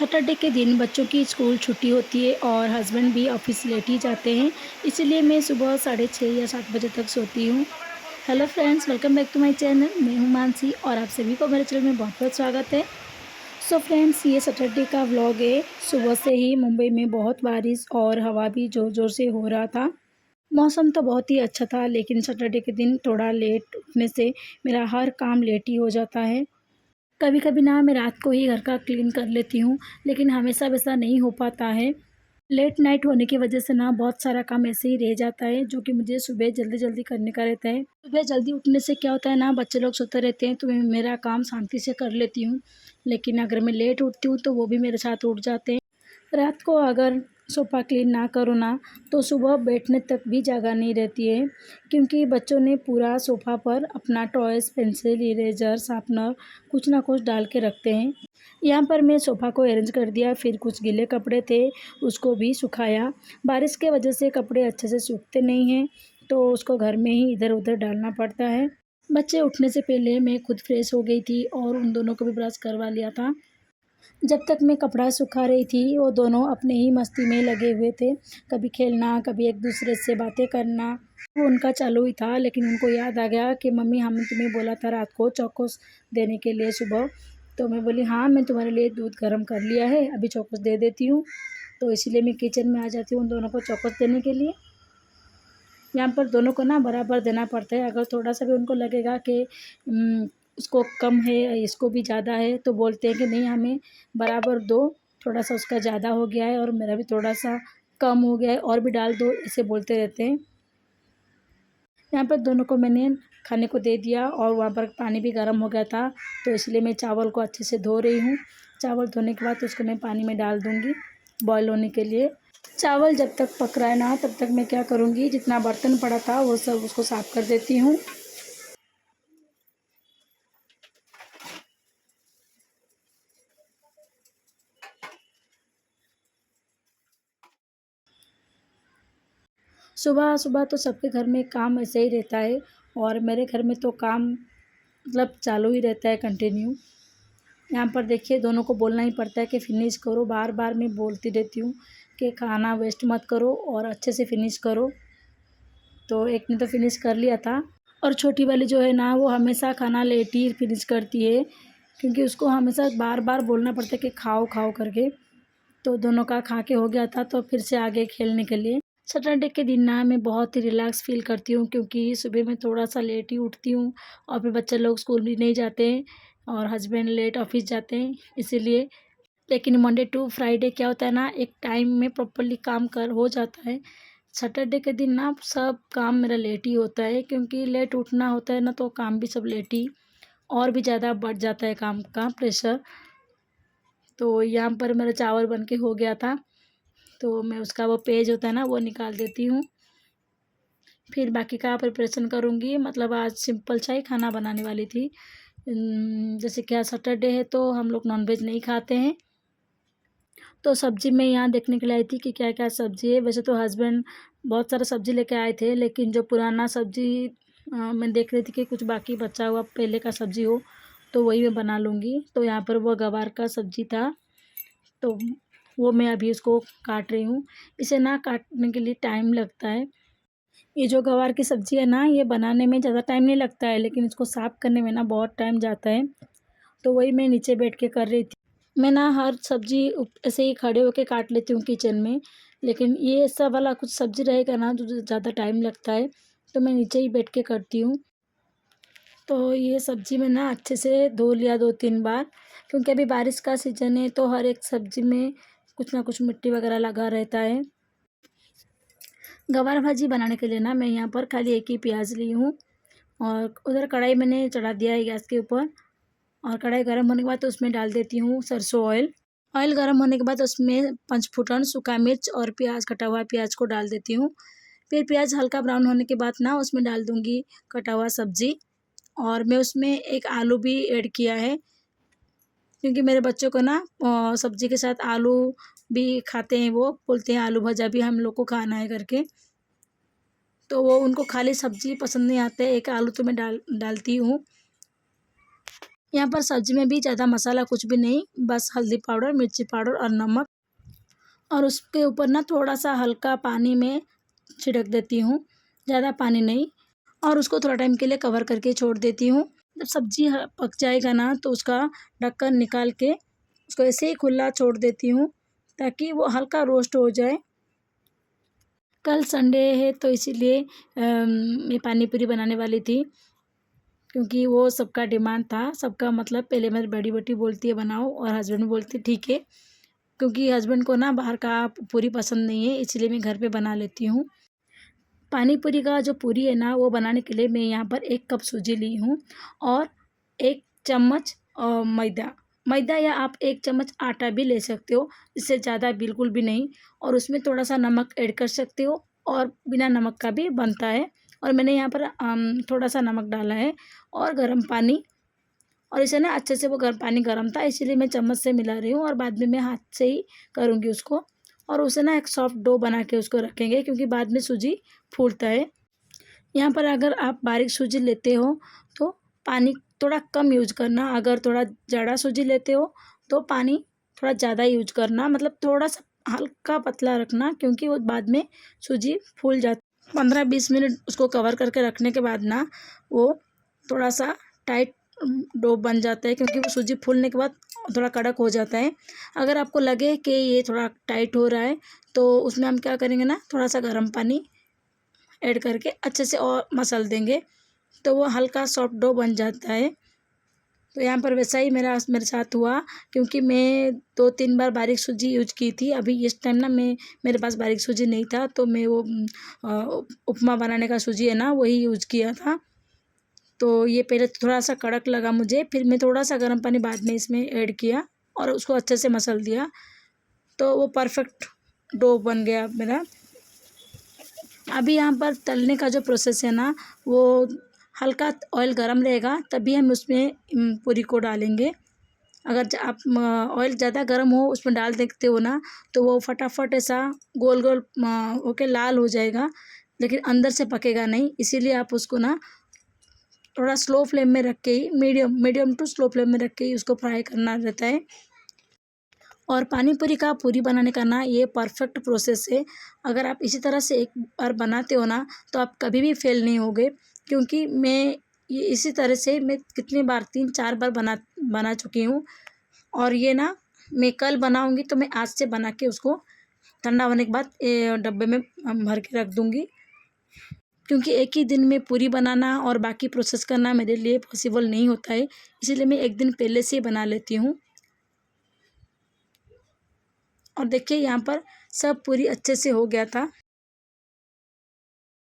Saturday के दिन बच्चों की स्कूल छुट्टी होती है और हस्बैंड भी ऑफिस लेट ही जाते हैं। इसीलिए मैं सुबह 6:30 या 7 बजे तक सोती हूँ। Hello friends, welcome back to my channel. मैं हूँ मानसी और आप सभी को मेरे चैनल में बहुत-बहुत स्वागत है। सो फ्रेंड्स, ये सैटरडे का व्लॉग है। सुबह से ही मुंबई में बहुत बारिश और हवा भी ज़ोर-ज़ोर से हो रहा था। मौसम तो बहुत ही अच्छा था, लेकिन सैटरडे के दिन थोड़ा लेट उठने से मेरा हर काम लेट ही हो जाता है। कभी-कभी ना मैं रात को ही घर का क्लीन कर लेती हूँ, लेकिन हमेशा वैसा नहीं हो पाता है। लेट नाइट होने की वजह से ना बहुत सारा काम ऐसे ही रह जाता है, जो कि मुझे सुबह जल्दी-जल्दी करने का रहता है। सुबह जल्दी उठने से क्या होता है ना, बच्चे लोग सोते रहते हैं तो मैं मेरा काम शांति से कर लेती हूँ। लेकिन अगर मैं लेट उठती हूँ तो वो भी मेरे साथ उठ जाते हैं। रात को अगर सोफ़ा क्लीन ना करो ना, तो सुबह बैठने तक भी जगह नहीं रहती है, क्योंकि बच्चों ने पूरा सोफ़ा पर अपना टॉयज़, पेंसिल, इरेज़र, शार्पनर कुछ ना कुछ डाल के रखते हैं। यहाँ पर मैं सोफ़ा को अरेंज कर दिया, फिर कुछ गीले कपड़े थे, उसको भी सुखाया। बारिश के वजह से कपड़े अच्छे से सूखते नहीं हैं, तो उसको घर में ही इधर-उधर डालना पड़ता है। बच्चे उठने से पहले मैं खुद फ्रेश हो गई थी और उन दोनों को भी ब्रश करवा लिया था। जब तक मैं कपड़ा सुखा रही थी, वो दोनों अपने ही मस्ती में लगे हुए थे। कभी खेलना, कभी एक-दूसरे से बातें करना, वो उनका चालू ही था। लेकिन उनको याद आ गया कि मम्मी, हमने तुम्हें बोला था रात को चोकोस देने के लिए सुबह। तो मैं बोली, हाँ, मैं तुम्हारे लिए दूध गर्म कर लिया है, अभी चोकोस दे देती हूँ। तो इसीलिए मैं किचन में आ जाती हूँ उन दोनों को चोकोस देने के लिए। यहाँ पर दोनों को ना बराबर देना पड़ता है। अगर थोड़ा-सा भी उनको लगेगा कि उसको कम है या इसको भी ज़्यादा है, तो बोलते हैं कि नहीं, हमें बराबर दो, थोड़ा-सा उसका ज़्यादा हो गया है और मेरा भी थोड़ा-सा कम हो गया है, और भी डाल दो, ऐसे बोलते रहते हैं। यहाँ पर दोनों को मैंने खाने को दे दिया और वहाँ पर पानी भी गर्म हो गया था, तो इसलिए मैं चावल को अच्छे से धो रही हूँ। चावल धोने के बाद उसको मैं पानी में डाल दूँगी बॉयल होने के लिए। चावल जब तक पक रहा है ना, तब तक मैं क्या करूँगी, जितना बर्तन पड़ा था वो सब उसको साफ़ कर देती हूँ। सुबह-सुबह तो सबके घर में काम ऐसे ही रहता है और मेरे घर में तो काम मतलब चालू ही रहता है कंटिन्यू। यहाँ पर देखिए, दोनों को बोलना ही पड़ता है कि फ़िनिश करो, बार-बार मैं बोलती रहती हूँ कि खाना वेस्ट मत करो और अच्छे से फ़िनिश करो। तो एक ने तो फ़िनिश कर लिया था और छोटी वाली जो है ना, वो हमेशा खाना लेट ही फ़िनिश करती है, क्योंकि उसको हमेशा बार-बार बोलना पड़ता है कि खाओ, खाओ करके। तो दोनों का खा के हो गया था, तो फिर से आ गए खेलने के लिए। सैटरडे के दिन ना मैं बहुत ही रिलैक्स फ़ील करती हूँ, क्योंकि सुबह मैं थोड़ा-सा लेट ही उठती हूँ और फिर बच्चे लोग स्कूल भी नहीं जाते हैं और हस्बैंड लेट ऑफ़िस जाते हैं, इसीलिए। लेकिन मंडे टू फ्राइडे क्या होता है ना, एक टाइम में प्रॉपर्ली काम कर हो जाता है। सैटरडे के दिन ना सब काम मेरा लेट ही होता है, क्योंकि लेट उठना होता है ना, तो काम भी सब लेट ही और भी ज़्यादा बढ़ जाता है काम का प्रेशर। तो यहाँ पर मेरा चावल बन के हो गया था, तो मैं उसका वो पेज होता है ना, वो निकाल देती हूँ। फिर बाकी का प्रिपरेशन करूँगी, मतलब आज सिंपल सा ही खाना बनाने वाली थी। जैसे कि आज सैटरडे है तो हम लोग नॉन-वेज नहीं खाते हैं। तो सब्ज़ी मैं यहाँ देखने के लिए आई थी कि क्या-क्या सब्ज़ी है। वैसे तो हस्बैंड बहुत सारा सब्ज़ी लेके आए थे, लेकिन जो पुराना सब्ज़ी मैं देख रही थी कि कुछ बाकी बचा हुआ पहले का सब्ज़ी हो, तो वही मैं बना लूँगी। तो यहाँ पर वो गवार का सब्ज़ी था, तो वो मैं अभी उसको काट रही हूँ। इसे ना काटने के लिए टाइम लगता है। ये जो गवार की सब्ज़ी है ना, ये बनाने में ज़्यादा टाइम नहीं लगता है, लेकिन इसको साफ़ करने में ना बहुत टाइम जाता है। तो वही मैं नीचे बैठ के कर रही थी। मैं ना हर सब्ज़ी ऐसे ही खड़े होके काट लेती हूँ किचन में, लेकिन ये ऐसा वाला कुछ सब्ज़ी रहेगा ना जो जो ज़्यादा टाइम लगता है, तो मैं नीचे ही बैठ के करती हूँ। तो ये सब्ज़ी मैं ना अच्छे से धो लिया 2-3 बार, क्योंकि अभी बारिश का सीज़न है, तो हर एक सब्ज़ी में कुछ ना कुछ मिट्टी वगैरह लगा रहता है। गवार भाजी बनाने के लिए ना मैं यहाँ पर खाली एक ही प्याज़ ली हूँ और उधर कढ़ाई मैंने चढ़ा दिया है गैस के ऊपर। और कढ़ाई गर्म होने के बाद तो उसमें डाल देती हूँ सरसों ऑयल। ऑयल गर्म होने के बाद उसमें पंचफुटन, सूखा मिर्च और प्याज़, कटा हुआ प्याज़ को डाल देती हूँ। फिर प्याज़ हल्का ब्राउन होने के बाद ना उसमें डाल दूँगी कटा हुआ सब्ज़ी, और मैं उसमें एक आलू भी ऐड किया है, क्योंकि मेरे बच्चों को ना सब्ज़ी के साथ आलू भी खाते हैं, वो बोलते हैं आलू भजा भी हम लोग को खाना है करके। तो वो उनको खाली सब्ज़ी पसंद नहीं आते, एक आलू तो मैं डालती हूँ। यहाँ पर सब्ज़ी में भी ज़्यादा मसाला कुछ भी नहीं, बस हल्दी पाउडर, मिर्ची पाउडर और नमक, और उसके ऊपर ना थोड़ा-सा हल्का पानी में छिड़क देती हूँ, ज़्यादा पानी नहीं, और उसको थोड़ा टाइम के लिए कवर करके छोड़ देती हूँ। जब सब्ज़ी पक जाएगा ना तो उसका ढक्कन निकाल के उसको ऐसे ही खुला छोड़ देती हूँ ताकि वो हल्का रोस्ट हो जाए। कल संडे है तो इसीलिए मैं पानी पूरी बनाने वाली थी, क्योंकि वो सबका डिमांड था। सबका मतलब पहले मेरी बड़ी बेटी बोलती है बनाओ और हस्बैंड बोलते ठीक है, क्योंकि हस्बैंड को ना बाहर का पूरी पसंद नहीं है, इसलिए मैं घर पे बना लेती हूँ। पानी पूरी का जो पूरी है ना वो बनाने के लिए मैं यहाँ पर 1 कप सूजी ली हूँ और 1 चम्मच मैदा। मैदा या आप 1 चम्मच आटा भी ले सकते हो, इससे ज़्यादा बिल्कुल भी नहीं, और उसमें थोड़ा-सा नमक ऐड कर सकते हो और बिना नमक का भी बनता है, और मैंने यहाँ पर थोड़ा-सा नमक डाला है, और गर्म पानी, और इसे ना अच्छे से वो पानी गर्म था इसीलिए मैं चम्मच से मिला रही हूँ, और बाद में मैं हाथ से ही करूँगी उसको, और उसे ना एक सॉफ्ट डो बना के उसको रखेंगे, क्योंकि बाद में सूजी फूलता है। यहाँ पर अगर आप बारीक सूजी लेते हो तो पानी थोड़ा कम यूज़ करना, अगर थोड़ा जाड़ा सूजी लेते हो तो पानी थोड़ा ज़्यादा यूज़ करना, मतलब थोड़ा-सा हल्का पतला रखना, क्योंकि वो बाद में सूजी फूल 15-20 मिनट उसको कवर करके रखने के बाद ना वो थोड़ा-सा टाइट डो बन जाता है, क्योंकि वो सूजी फूलने के बाद थोड़ा कड़क हो जाता है। अगर आपको लगे कि ये थोड़ा टाइट हो रहा है तो उसमें हम क्या करेंगे ना, थोड़ा-सा गर्म पानी ऐड करके अच्छे से और मसल देंगे, तो वो हल्का सॉफ्ट डो बन जाता है। तो यहाँ पर वैसा ही मेरे साथ हुआ, क्योंकि मैं 2-3 बार बारीक सूजी यूज़ की थी। अभी इस टाइम ना मेरे पास बारीक सूजी नहीं था, तो मैं वो उपमा बनाने का सूजी है ना वही यूज़ किया था। तो ये पहले थोड़ा-सा कड़क लगा मुझे, फिर मैं थोड़ा-सा गर्म पानी बाद में इसमें ऐड किया और उसको अच्छे से मसल दिया, तो वो परफेक्ट डो बन गया मेरा। अभी यहाँ पर तलने का जो प्रोसेस है ना, वो हल्का ऑयल गरम रहेगा तभी हम उसमें पूरी को डालेंगे। अगर आप ऑयल ज़्यादा गरम हो उसमें डाल देते हो ना तो वो फटाफट ऐसा गोल-गोल होके लाल हो जाएगा, लेकिन अंदर से पकेगा नहीं। इसीलिए आप उसको ना थोड़ा स्लो फ्लेम में रख के ही, मीडियम टू स्लो फ्लेम में रख के ही उसको फ्राई करना रहता है। और पानी पूरी का पूरी बनाने का ना ये परफेक्ट प्रोसेस है। अगर आप इसी तरह से एक बार बनाते हो ना तो आप कभी भी फेल नहीं होगे, क्योंकि मैं ये इसी तरह से मैं कितनी बार 3-4 बार बना चुकी हूँ, और ये ना मैं कल बनाऊँगी तो मैं आज से बना के उसको ठंडा होने के बाद डब्बे में भर के रख दूँगी, क्योंकि एक ही दिन में पूरी बनाना और बाकी प्रोसेस करना मेरे लिए पॉसिबल नहीं होता है, इसीलिए मैं एक दिन पहले से ही बना लेती हूँ। और देखिए यहाँ पर सब पूरी अच्छे से हो गया था।